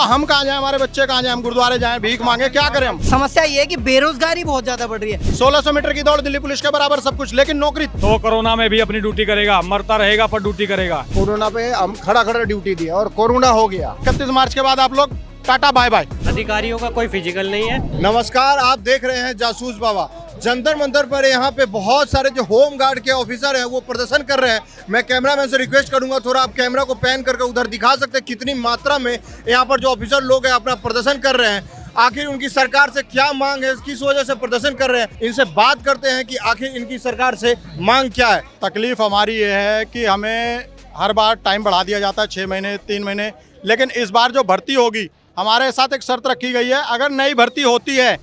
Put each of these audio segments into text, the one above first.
तो हम कहाँ जाएं, हमारे बच्चे कहाँ जाएं, हम गुरुद्वारे जाएं, भीख मांगे, क्या करें हम। समस्या ये है कि बेरोजगारी बहुत ज्यादा बढ़ रही है। 1600 मीटर की दौड़ दिल्ली पुलिस के बराबर सब कुछ, लेकिन नौकरी। तो कोरोना में भी अपनी ड्यूटी करेगा, मरता रहेगा पर ड्यूटी करेगा। कोरोना पे हम खड़ा खड़ा ड्यूटी दिया और कोरोना हो गया। 31 मार्च के बाद आप लोग टाटा बाय बाय। अधिकारियों का कोई फिजिकल नहीं है। नमस्कार, आप देख रहे हैं जासूस बाबा। जंतर मंतर पर यहाँ पे बहुत सारे जो होम गार्ड के ऑफिसर हैं वो प्रदर्शन कर रहे हैं। मैं कैमरामैन से रिक्वेस्ट करूंगा थोड़ा आप कैमरा को पैन करके उधर दिखा सकते हैं कितनी मात्रा में यहाँ पर जो ऑफिसर लोग हैं अपना प्रदर्शन कर रहे हैं। आखिर उनकी सरकार से क्या मांग है, किस वजह से प्रदर्शन कर रहे हैं, इनसे बात करते हैं कि आखिर इनकी सरकार से मांग क्या है। तकलीफ हमारी ये है कि हमें हर बार टाइम बढ़ा दिया जाता है, 6 महीने 3 महीने, लेकिन इस बार जो भर्ती होगी हमारे साथ एक शर्त रखी गई है, अगर नई भर्ती होती है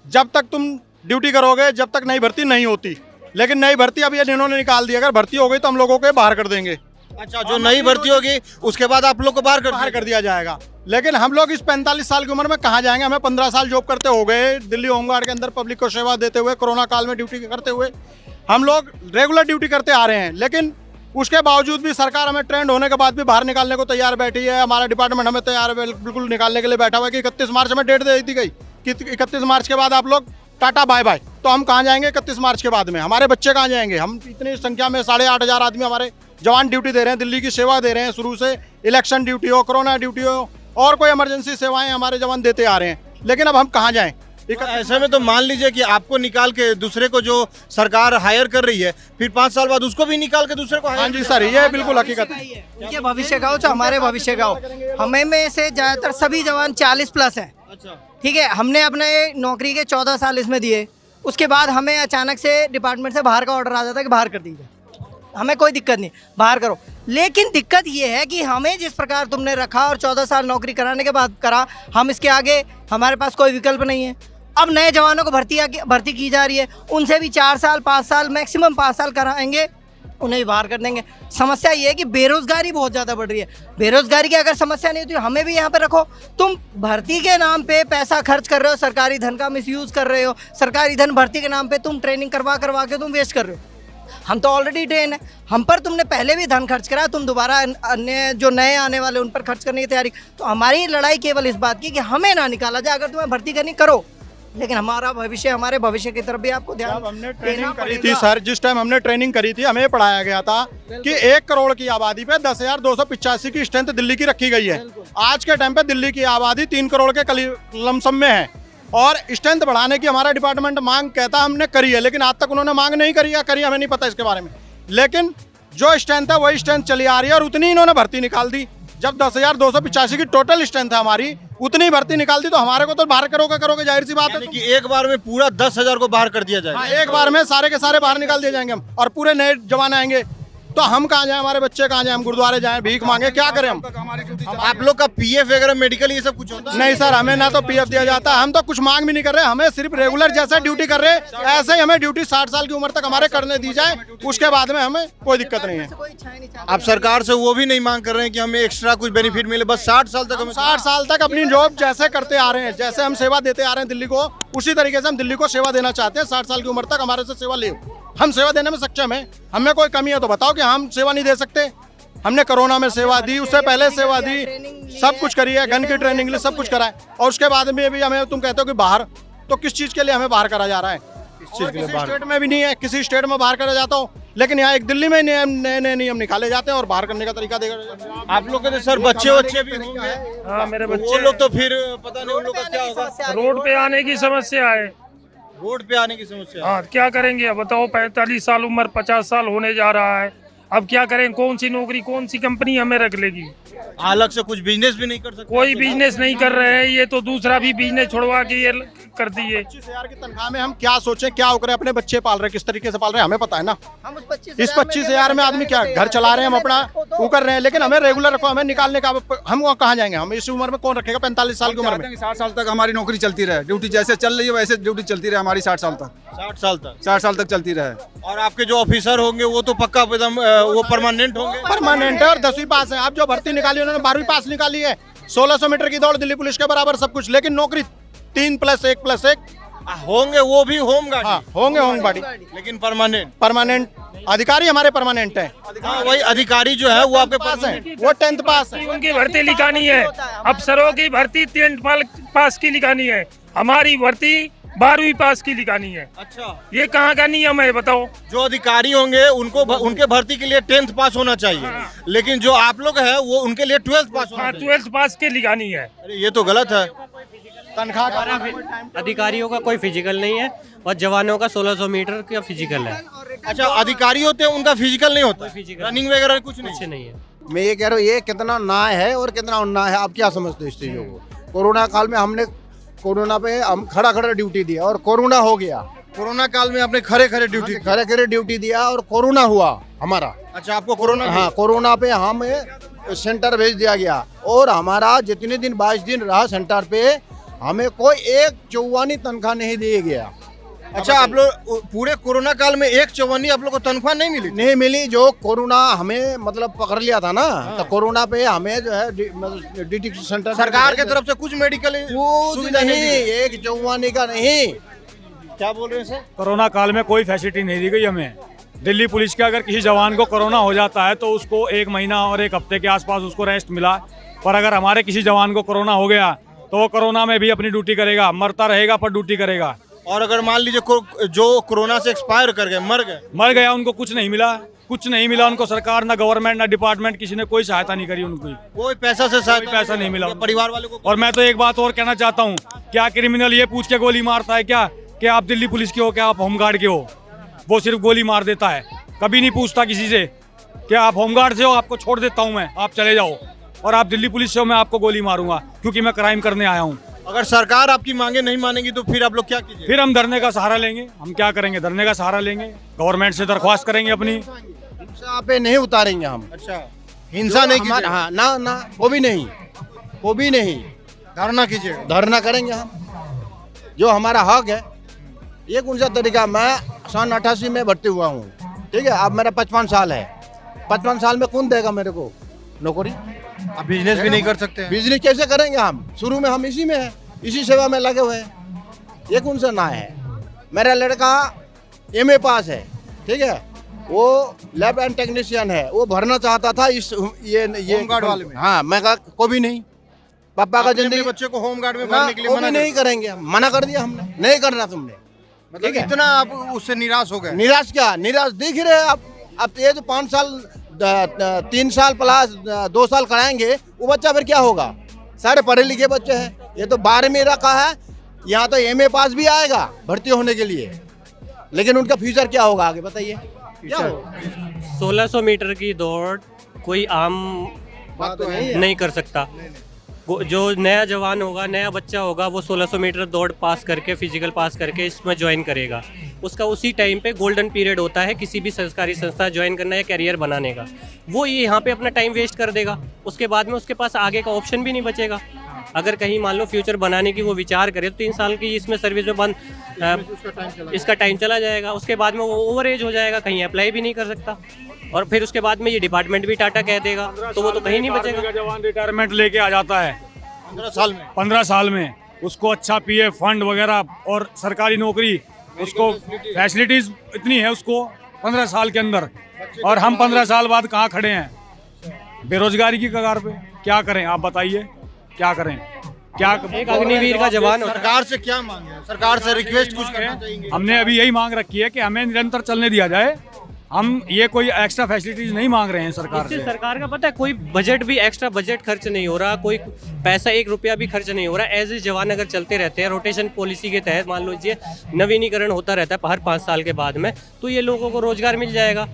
जब तक तुम ड्यूटी करोगे, जब तक नई भर्ती नहीं होती। लेकिन नई भर्ती अभी इन्होंने निकाल दी, अगर भर्ती हो गई तो हम लोगों को बाहर कर देंगे। अच्छा, जो नई भर्ती होगी उसके बाद आप लोग को बाहर कर दिया जाएगा। लेकिन हम लोग इस 45 साल की उम्र में कहाँ जाएंगे। हमें 15 साल जॉब करते हो गए दिल्ली होमगार्ड के अंदर, पब्लिक को सेवा देते हुए, कोरोना काल में ड्यूटी करते हुए हम लोग रेगुलर ड्यूटी करते आ रहे हैं। लेकिन उसके बावजूद भी सरकार हमें ट्रेंड होने के बाद भी बाहर निकालने को तैयार बैठी है। हमारा डिपार्टमेंट हमें तैयार बिल्कुल निकालने के लिए बैठा हुआ है कि 31 मार्च हमें डेट दे दी गई कि 31 मार्च के बाद आप लोग टाटा बाय बाय। तो हम कहाँ जाएंगे 31 मार्च के बाद में, हमारे बच्चे कहाँ जाएंगे। हम इतनी संख्या में 8,500 आदमी हमारे जवान ड्यूटी दे रहे हैं, दिल्ली की सेवा दे रहे हैं शुरू से। इलेक्शन ड्यूटी हो, कोरोना ड्यूटी हो और कोई इमरजेंसी सेवाएं हमारे जवान देते आ रहे हैं। लेकिन अब हम कहाँ जाएं। ऐसे में तो मान लीजिए कि आपको निकाल के दूसरे को जो सरकार हायर कर रही है, फिर 5 साल बाद उसको भी निकाल के दूसरे को। हाँ जी सर, ये बिल्कुल हकीकत है। उनके भविष्य का हो तो हमारे भविष्य का हो। हमें में से ज्यादातर सभी जवान 40 प्लस हैं। अच्छा, ठीक है, हमने अपने नौकरी के 14 साल इसमें दिए। उसके बाद हमें अचानक से डिपार्टमेंट से बाहर का ऑर्डर आ जाता है कि बाहर कर दीजिए। हमें कोई दिक्कत नहीं, बाहर करो। लेकिन दिक्कत ये है कि हमें जिस प्रकार तुमने रखा और 14 साल नौकरी कराने के बाद करा, हम इसके आगे हमारे पास कोई विकल्प नहीं है। अब नए जवानों को भर्ती की जा रही है, उनसे भी 4 साल 5 साल मैक्सिमम 5 साल कराएंगे, उन्हें भी बाहर कर देंगे। समस्या ये है कि बेरोजगारी बहुत ज़्यादा बढ़ रही है। बेरोजगारी की अगर समस्या नहीं होती हमें भी यहाँ पे रखो। तुम भर्ती के नाम पे पैसा खर्च कर रहे हो, सरकारी धन का मिसयूज़ कर रहे हो। सरकारी धन भर्ती के नाम पे तुम ट्रेनिंग करवा के तुम वेस्ट कर रहे हो। हम तो ऑलरेडी ट्रेन है, हम पर तुमने पहले भी धन खर्च करा, तुम दोबारा अन्य जो नए आने वाले उन पर खर्च करने की तैयारी। तो हमारी लड़ाई केवल इस बात की कि हमें ना निकाला जाए। अगर तुम्हें भर्ती करनी करो, लेकिन हमारा भविष्य, हमारे भविष्य की तरफ भी आपको ध्यान। हमने ट्रेनिंग करी थी सर, जिस टाइम हमने ट्रेनिंग करी थी हमें पढ़ाया गया था कि 1 करोड़ की आबादी पे 10,285 की स्ट्रेंथ दिल्ली की रखी गई है। आज के टाइम पे दिल्ली की आबादी 3 करोड़ के लमसम में है और स्ट्रेंथ बढ़ाने की हमारा डिपार्टमेंट मांग कहता हमने करी है, लेकिन आज तक उन्होंने मांग नहीं करी है, करी हमें नहीं पता इसके बारे में। लेकिन जो स्ट्रेंथ है वही स्ट्रेंथ चली आ रही है और उतनी इन्होंने भर्ती निकाल दी। जब 10,285 की टोटल स्ट्रेंथ है हमारी, उतनी भर्ती निकाल दी, तो हमारे को तो बाहर करोगे, जाहिर सी बात है कि एक बार में पूरा 10,000 को बाहर कर दिया जाएगा। हाँ, एक बार में सारे के सारे बाहर निकाल दिए जाएंगे हम और पूरे नए जवान आएंगे। तो हम कहाँ जाएं, हमारे बच्चे कहाँ जाएं, हम गुरुद्वारे जाएं, भीख मांगे, क्या करें हम। आप लोग का पीएफ वगैरह मेडिकल ये सब कुछ होता है? नहीं सर, हमें ना तो पीएफ दिया जाता, हम तो कुछ मांग भी नहीं कर रहे। हमें सिर्फ रेगुलर जैसे ड्यूटी कर रहे हैं ऐसे ही हमें ड्यूटी 60 साल की उम्र तक हमारे करने दी जाए, उसके बाद में हमें कोई दिक्कत नहीं है। आप सरकार से वो भी नहीं मांग कर रहे हैं कि हमें एक्स्ट्रा कुछ बेनिफिट मिले, बस 60 साल तक? हम 60 साल तक अपनी जॉब जैसे करते आ रहे हैं, जैसे हम सेवा देते आ रहे हैं दिल्ली को, उसी तरीके से हम दिल्ली को सेवा देना चाहते हैं। 60 साल की उम्र तक हमारे से सेवा ले, हम सेवा देने में सक्षम है। हमें कोई कमी है तो बताओ कि हम सेवा नहीं दे सकते। हमने कोरोना में सेवा दी, उससे पहले सेवा दी, सब कुछ करी है, गन की ट्रेनिंग ली, सब कुछ करा है। और उसके बाद में भी हमें तुम कहते हो कि बाहर, तो किस चीज़ के लिए हमें बाहर करा जा रहा है? किसी स्टेट में भी नहीं है, किसी स्टेट में बाहर करा जाता हो, लेकिन यहाँ एक दिल्ली में नए नए नियम निकाले जाते हैं और बाहर करने का तरीका देगा। आप लोग के सर बच्चे भी होंगे? हाँ, मेरे वो बच्चे। लोग तो फिर पता नहीं उन लोग का क्या होगा। रोड पे आने की समस्या है। रोड पे आने की समस्या? हाँ, क्या करेंगे अब बताओ। 45 साल उम्र, 50 साल होने जा रहा है। अब क्या करें, कौन सी नौकरी, कौन सी कंपनी हमें रख लेगी। अलग से कुछ बिजनेस भी नहीं कर सकते? कोई बिजनेस नहीं कर रहे हैं, ये तो दूसरा भी बिजनेस छोड़वा के ये कर दिए। 25,000 की तनख्वाह में हम क्या सोचें, क्या करें, अपने बच्चे पाल रहे हैं, किस तरीके से पाल रहे हैं हमें पता है ना। हम इस 25,000 में आदमी क्या घर चला रहे हैं, हम अपना वो कर रहे हैं, लेकिन हमें रेगुलर रखो, हमें निकालने का। हम वहाँ कहाँ जाएंगे, हम इस उम्र में कौन रखेगा 45 साल की उम्र में। 60 साल तक हमारी नौकरी चलती रहे, ड्यूटी जैसे चल रही है वैसे ड्यूटी चलती रहे हमारी 60 साल तक। 60 साल तक? 60 साल तक चलती रहे। और आपके जो ऑफिसर होंगे वो तो पक्का एकदम वो परमानेंट होंगे? परमानेंट है और 10वीं पास है। अब जो भर्ती निकाली उन्होंने 12वीं पास निकाली है। 1600 मीटर की दौड़ दिल्ली पुलिस के बराबर सब कुछ, लेकिन नौकरी 3+1+1 होंगे वो भी होम गार्ड हाँ होंगे होमगार्ड, लेकिन परमानेंट। परमानेंट अधिकारी हमारे परमानेंट हैं। हाँ वही अधिकारी जो है वो आपके पास पास है, वो 10th पास है। उनकी भर्ती लिखानी है, अफसरों की भर्ती 10th पास की लिखानी है, हमारी भर्ती 12वीं पास की लिखानी है। अच्छा, ये कहाँ का नियम है बताओ? जो अधिकारी होंगे उनको उनके भर्ती के लिए 10th पास होना चाहिए, लेकिन जो आप लोग हैं वो उनके लिए 12th पास होना हाँ चाहिए। 12th पास की लिखानी है। अरे ये तो गलत है। तनख्वाह का अधिकारियों का कोई फिजिकल नहीं है और जवानों का 1600 मीटर का फिजिकल है। अच्छा, अधिकारी होते हैं उनका फिजिकल नहीं होता, फिजिकल रनिंग वगैरह कुछ कुछ नहीं। नहीं है। मैं ये कह रहा हूँ ये कितना न्याय है और कितना अन्याय है, आप क्या समझते हो इस चीज़ों को? कोरोना काल में हमने कोरोना पे हम खड़ा खड़ा ड्यूटी दिया और कोरोना हो गया, कोरोना काल में आपने खड़े खड़े ड्यूटी की। खड़े खड़े ड्यूटी दिया और कोरोना हुआ हमारा। अच्छा, आपको कोरोना हाँ, कोरोना पे हमें सेंटर भेज दिया गया और हमारा जितने दिन 22 दिन रहा सेंटर पे हमें कोई एक चौवानी तनख्वाह नहीं दिया गया। अच्छा, आप लोग पूरे कोरोना काल में एक चौवन्नी आप लोग को तनख्वाह नहीं मिली? नहीं मिली। जो कोरोना हमें मतलब पकड़ लिया था ना, तो कोरोना पे हमें जो है ड्यूटी सेंटर सरकार की तरफ से कुछ मेडिकल कुछ सुविधा नहीं, नहीं दी? एक चौवानी का नहीं। क्या बोल रहे हैं सर? कोरोना काल में कोई फैसिलिटी नहीं दी गई हमें। दिल्ली पुलिस के अगर किसी जवान को कोरोना हो जाता है तो उसको 1 महीना और 1 हफ्ते के आसपास उसको रेस्ट मिला, पर अगर हमारे किसी जवान को कोरोना हो गया तो वो कोरोना में भी अपनी ड्यूटी करेगा, मरता रहेगा पर ड्यूटी करेगा। और अगर मान लीजिए जो कोरोना से एक्सपायर कर गए, मर गए, उनको कुछ नहीं मिला, कुछ नहीं मिला उनको। सरकार ना गवर्नमेंट ना डिपार्टमेंट किसी ने कोई सहायता नहीं करी उनको, कोई पैसा से कोई पैसा नहीं मिला उनको। परिवार वाले को। और मैं तो एक बात और कहना चाहता हूँ, क्या क्रिमिनल ये पूछ के गोली मारता है क्या कि आप दिल्ली पुलिस के हो, क्या आप होमगार्ड के हो? वो सिर्फ गोली मार देता है, कभी नहीं पूछता किसी से कि आप होमगार्ड से हो, आपको छोड़ देता हूँ मैं, आप चले जाओ, और आप दिल्ली पुलिस से हो मैं आपको गोली मारूंगा क्योंकि मैं क्राइम करने आया हूँ। अगर सरकार आपकी मांगे नहीं मानेगी तो फिर आप लोग क्या कीजिए? फिर हम धरने का सहारा लेंगे। हम क्या करेंगे? धरने का सहारा लेंगे, गवर्नमेंट से दरख्वास्त करेंगे अपनी। हिंसा पे नहीं उतारेंगे हम। अच्छा, हिंसा नहीं हमारा- कीजिए, हाँ, ना ना, वो भी नहीं, वो भी नहीं। धरना कीजिए। धरना करेंगे हम, जो हमारा हक है। ये कौन सा तरीका? मैं सन 88 में भर्ती हुआ हूँ, ठीक है। अब मेरा 55 साल है, 55 साल में कौन देगा मेरे को नौकरी? आप बिजनेस भी नहीं कर सकते हैं। बिजनेस कैसे करेंगे हम? शुरू में हम इसी में है, इसी सेवा में लगे हुए हैं। ये कौन सा ना है? मेरा लड़का MA पास है, ठीक है, वो लैब एंड टेक्नीशियन है, वो भरना चाहता था इस ये होमगार्ड वाले में। हाँ, मैं कहा को भी नहीं, पापा का आपने अपने जिंदगी बच्चे को होमगार्ड में ना, भरने के लिए वो मना भी नहीं करेंगे, मना कर दिया हमने, नहीं करना तुमने। मतलब ठीक है। इतना आप उससे निराश हो गए? निराश क्या, निराश दिख ही रहे आप। अब ये जो 5 साल 3 साल प्लस 2 साल कराएंगे, वो बच्चा फिर क्या होगा? सारे पढ़े लिखे बच्चे हैं। ये तो 12वीं रखा है, यहाँ तो MA पास भी आएगा भर्ती होने के लिए, लेकिन उनका फ्यूचर क्या होगा आगे बताइए? क्या होगा? 1600 मीटर की दौड़ कोई आम बात तो नहीं है। नहीं कर सकता। जो नया जवान होगा, नया बच्चा होगा, वो 1600 मीटर दौड़ पास करके, फिजिकल पास करके इसमें ज्वाइन करेगा। उसका उसी टाइम पे गोल्डन पीरियड होता है किसी भी सरकारी संस्था ज्वाइन करना या कैरियर बनाने का। वो ये यहाँ पे अपना टाइम वेस्ट कर देगा, उसके बाद में उसके पास आगे का ऑप्शन भी नहीं बचेगा। अगर कहीं मान लो फ्यूचर बनाने की वो विचार करे तो 3 साल की इसमें सर्विस में इसका टाइम चला जाएगा। उसके बाद में वो ओवर एज हो जाएगा, कहीं अप्लाई भी नहीं कर सकता, और फिर उसके बाद में ये डिपार्टमेंट भी टाटा कह देगा, तो वो तो कहीं नहीं बचेगा। जवान रिटायरमेंट लेके आ जाता है 15 साल में। 15 साल में, उसको अच्छा PF फंड वगैरह और सरकारी नौकरी, उसको फैसिलिटीज इतनी है उसको 15 साल के अंदर, और हम 15 साल बाद कहाँ खड़े हैं? बेरोजगारी की कगार पे। क्या करें आप बताइए, क्या करें? क्या एक अग्निवीर का जवान होता है। सरकार से क्या मांगे हैं? सरकार से रिक्वेस्ट कुछ करना चाहेंगे? हमने अभी यही मांग रखी है कि हमें निरंतर चलने दिया जाए। हम ये कोई एक्स्ट्रा फैसिलिटीज नहीं मांग रहे हैं सरकार इससे से। सरकार का पता है कोई बजट भी एक्स्ट्रा बजट खर्च नहीं हो रहा, कोई पैसा 1 रुपया भी खर्च नहीं हो रहा। एज ए जवान अगर चलते रहते हैं रोटेशन पॉलिसी के तहत, मान लीजिए नवीनीकरण होता रहता है हर 5 साल के बाद में, तो ये लोगों को रोजगार मिल जाएगा।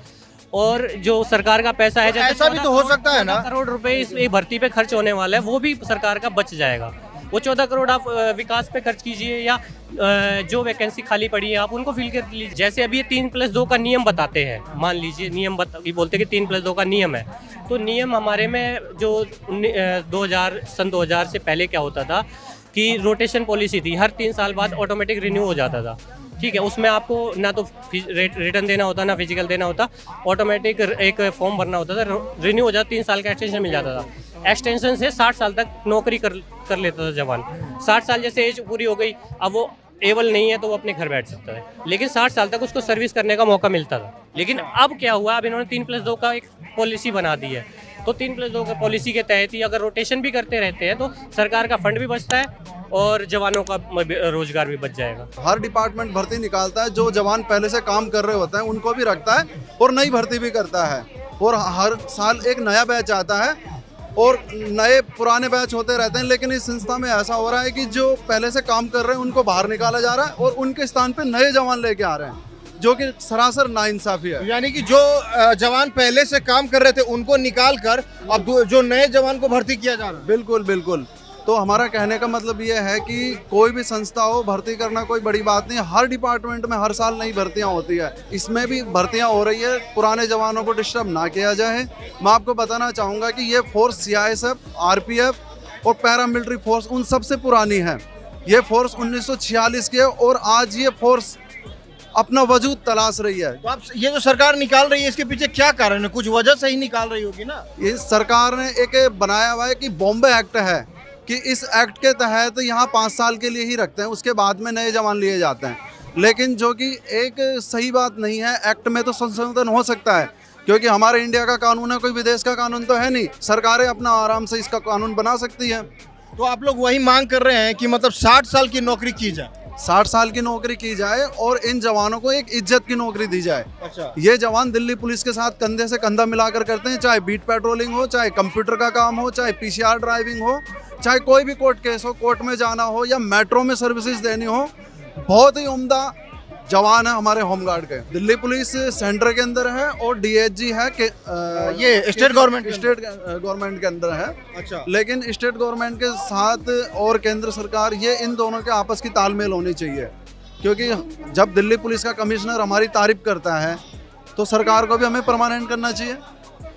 और जो सरकार का पैसा है, जैसे ऐसा भी तो हो सकता है ना? 14 करोड़ रुपए इस एक भर्ती पे खर्च होने वाला है, वो भी सरकार का बच जाएगा। वो 14 करोड़ आप विकास पे खर्च कीजिए, या जो वैकेंसी खाली पड़ी है आप उनको फिल कर लीजिए। जैसे अभी ये 3+2 का नियम बताते हैं, मान लीजिए नियम बोलते हैं कि 3+2 का नियम है, तो नियम हमारे में जो 2000 से पहले क्या होता था कि रोटेशन पॉलिसी थी, हर 3 साल बाद ऑटोमेटिक रिन्यू हो जाता था। ठीक है, उसमें आपको ना तो रिटर्न देना होता, ना फिजिकल देना होता, ऑटोमेटिक एक फॉर्म भरना होता था, रिन्यू हो जाता, 3 साल का एक्सटेंशन मिल जाता था। एक्सटेंशन से 60 साल तक नौकरी कर लेता था जवान। 60 साल जैसे एज पूरी हो गई, अब वो एबल नहीं है तो वो अपने घर बैठ सकता है, लेकिन 60 साल तक उसको सर्विस करने का मौका मिलता था। लेकिन अब क्या हुआ, अब इन्होंने 3+2 का एक पॉलिसी बना दी है, तो 3+2 का पॉलिसी के तहत ही अगर रोटेशन भी करते रहते हैं तो सरकार का फंड भी बचता है और जवानों का रोजगार भी बच जाएगा। हर डिपार्टमेंट भर्ती निकालता है, जो जवान पहले से काम कर रहे होते हैं उनको भी रखता है और नई भर्ती भी करता है, और हर साल एक नया बैच आता है और नए पुराने बैच होते रहते हैं। लेकिन इस संस्था में ऐसा हो रहा है कि जो पहले से काम कर रहे हैं उनको बाहर निकाला जा रहा है और उनके स्थान पे नए जवान लेके आ रहे हैं, जो कि सरासर नाइंसाफी है। यानी कि जो जवान पहले से काम कर रहे थे उनको निकाल कर अब जो नए जवान को भर्ती किया जा रहा है। बिल्कुल बिल्कुल। तो हमारा कहने का मतलब ये है कि कोई भी संस्था हो, भर्ती करना कोई बड़ी बात नहीं। हर डिपार्टमेंट में हर साल नई भर्तियां होती है, इसमें भी भर्तियां हो रही है। पुराने जवानों को डिस्टर्ब ना किया जाए। मैं आपको बताना चाहूँगा कि ये फोर्स CISF, RPF और पैरामिलिट्री फोर्स उन सबसे पुरानी है। ये फोर्स 1946 की है और आज ये फोर्स अपना वजूद तलाश रही है। तो आप ये जो सरकार निकाल रही है इसके पीछे क्या कारण है? कुछ वजह से ही निकाल रही होगी ना। ये सरकार ने एक बनाया हुआ है कि बॉम्बे एक्ट है, कि इस एक्ट के तहत यहाँ 5 साल के लिए ही रखते हैं, उसके बाद में नए जवान लिए जाते हैं, लेकिन जो कि एक सही बात नहीं है। एक्ट में तो संशोधन हो सकता है क्योंकि हमारे इंडिया का कानून है, कोई विदेश का कानून तो है नहीं। सरकारें अपना आराम से इसका कानून बना सकती हैं। तो आप लोग वही मांग कर रहे हैं कि मतलब 60 साल की नौकरी की जाए, 60 साल की नौकरी की जाए और इन जवानों को एक इज्जत की नौकरी दी जाए। अच्छा। ये जवान दिल्ली पुलिस के साथ कंधे से कंधा मिलाकर करते हैं, चाहे बीट पेट्रोलिंग हो, चाहे कंप्यूटर का काम हो, चाहे PCR ड्राइविंग हो, चाहे कोई भी कोर्ट केस हो, कोर्ट में जाना हो या मेट्रो में सर्विसेज देनी हो। बहुत ही उम्दा जवान है हमारे होमगार्ड के। दिल्ली पुलिस सेंटर के अंदर है और DHG है कि ये स्टेट गवर्नमेंट के अंदर है। अच्छा। लेकिन स्टेट गवर्नमेंट के साथ और केंद्र सरकार, ये इन दोनों के आपस की तालमेल होनी चाहिए, क्योंकि जब दिल्ली पुलिस का कमिश्नर हमारी तारीफ करता है तो सरकार को भी हमें परमानेंट करना चाहिए,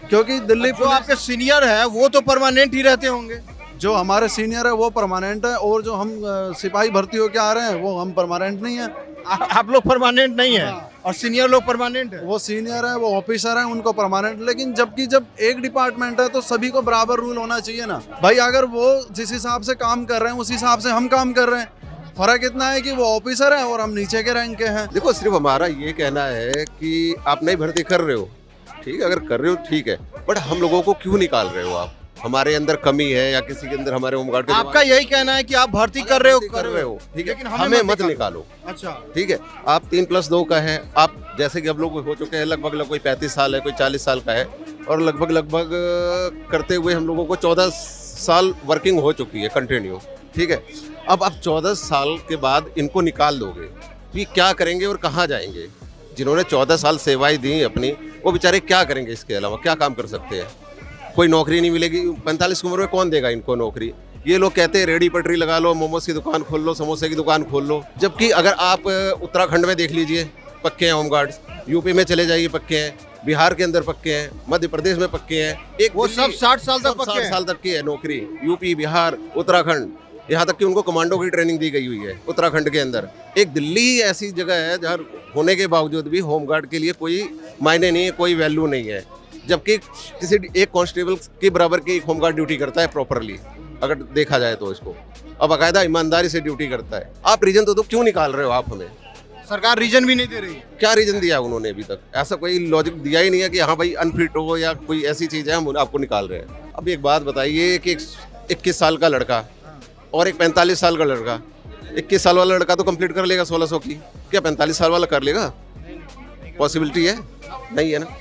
क्योंकि दिल्ली जो आपके सीनियर है वो तो परमानेंट ही रहते होंगे। जो हमारे सीनियर है वो परमानेंट है और जो हम सिपाही भर्ती होके आ रहे हैं वो हम परमानेंट नहीं है। आप लोग परमानेंट नहीं है और सीनियर लोग परमानेंट है। वो सीनियर है, वो ऑफिसर है, उनको परमानेंट। लेकिन जबकि जब एक डिपार्टमेंट है तो सभी को बराबर रूल होना चाहिए ना भाई। अगर वो जिस हिसाब से काम कर रहे हैं उस हिसाब से हम काम कर रहे हैं। फर्क इतना है कि वो ऑफिसर है और हम नीचे के रैंक के हैं। देखो, सिर्फ हमारा ये कहना है कि आप नई भर्ती कर रहे हो, ठीक है, अगर कर रहे हो ठीक है, बट हम लोगों को क्यों निकाल रहे हो आप? हमारे अंदर कमी है या किसी के अंदर हमारे होमगार्ड के आपका यही कहना है कि आप भर्ती कर रहे हो, ठीक है, लेकिन हमें मत निकालो। अच्छा, ठीक है, आप 3+2 का है, आप जैसे कि अब लोग हो चुके हैं लगभग कोई 35 साल है, कोई 40 साल का है, और लगभग करते हुए हम लोगों को 14 साल वर्किंग हो चुकी है कंटिन्यू। ठीक है, अब आप 14 साल के बाद इनको निकाल दोगे तो ये क्या करेंगे और कहाँ जाएंगे? जिन्होंने 14 साल सेवाएं दी अपनी, वो बेचारे क्या करेंगे? इसके अलावा क्या काम कर सकते हैं? कोई नौकरी नहीं मिलेगी। 45 की उम्र में कौन देगा इनको नौकरी? ये लोग कहते हैं रेडी पटरी लगा लो, मोमोज की दुकान खोल लो, समोसे की दुकान खोल लो। जबकि अगर आप उत्तराखंड में देख लीजिए, पक्के हैं होमगार्ड्स, यूपी में चले जाइए पक्के हैं, बिहार के अंदर पक्के हैं, मध्य प्रदेश में पक्के हैं। एक वो सब 60 साल तक पक्के 60 साल तक की है नौकरी। यूपी, बिहार, उत्तराखंड, यहाँ तक कि उनको कमांडो की ट्रेनिंग दी गई हुई है उत्तराखंड के अंदर। एक दिल्ली ही ऐसी जगह है जहाँ होने के बावजूद भी होमगार्ड के लिए कोई मायने नहीं है, कोई वैल्यू नहीं है, जबकि किसी एक कांस्टेबल के बराबर की एक होमगार्ड ड्यूटी करता है प्रॉपरली, अगर देखा जाए तो इसको, अब बाकायदा ईमानदारी से ड्यूटी करता है। आप रीजन तो क्यों निकाल रहे हो आप हमें? सरकार रीजन भी नहीं दे रही। क्या रीजन दिया उन्होंने? अभी तक ऐसा कोई लॉजिक दिया ही नहीं है कि हाँ भाई अनफिट हो या कोई ऐसी चीज़ है हम आपको निकाल रहे हैं। अब एक बात बताइए कि 21 साल का लड़का और एक 45 साल का लड़का, 21 साल वाला लड़का तो कंप्लीट कर लेगा 1600 की, क्या 45 साल वाला कर लेगा? पॉसिबिलिटी है? नहीं है ना।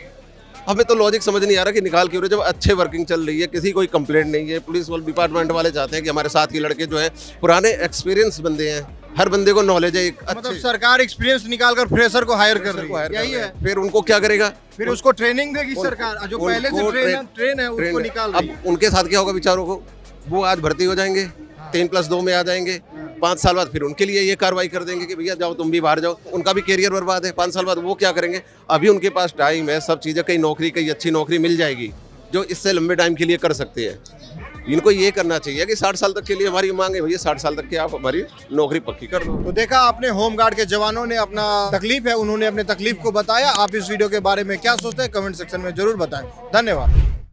हमें तो लॉजिक समझ नहीं आ रहा कि निकाल क्यों रहे, जब अच्छे वर्किंग चल रही है, किसी कोई कंप्लेंट नहीं है। पुलिस वाले डिपार्टमेंट वाले चाहते हैं कि हमारे साथ के लड़के जो है पुराने एक्सपीरियंस बंदे हैं, हर बंदे को नॉलेज है। मतलब सरकार एक्सपीरियंस निकाल कर फ्रेशर को हायर कर रही है, यही है। फिर उनको क्या करेगा? फिर उसको ट्रेनिंग देगी सरकार, जो पहले से ट्रेन है उसको निकाल रही है। अब उनके साथ क्या होगा बेचारों को? वो आज भर्ती हो जाएंगे, 3+2 में आ जाएंगे, 5 साल बाद फिर उनके लिए ये कार्रवाई कर देंगे कि भैया जाओ तुम भी बाहर जाओ। उनका भी कैरियर बर्बाद है। 5 साल बाद वो क्या करेंगे? अभी उनके पास टाइम है, सब चीज़ें, कई नौकरी, कई अच्छी नौकरी मिल जाएगी जो इससे लंबे टाइम के लिए कर सकते हैं। इनको ये करना चाहिए कि 60 साल तक के लिए हमारी मांग है, भैया 60 साल तक के आप हमारी नौकरी पक्की कर दो। तो देखा आपने, होमगार्ड के जवानों ने अपना तकलीफ है, उन्होंने अपने तकलीफ को बताया। आप इस वीडियो के बारे में क्या सोचते हैं कमेंट सेक्शन में जरूर बताएं। धन्यवाद।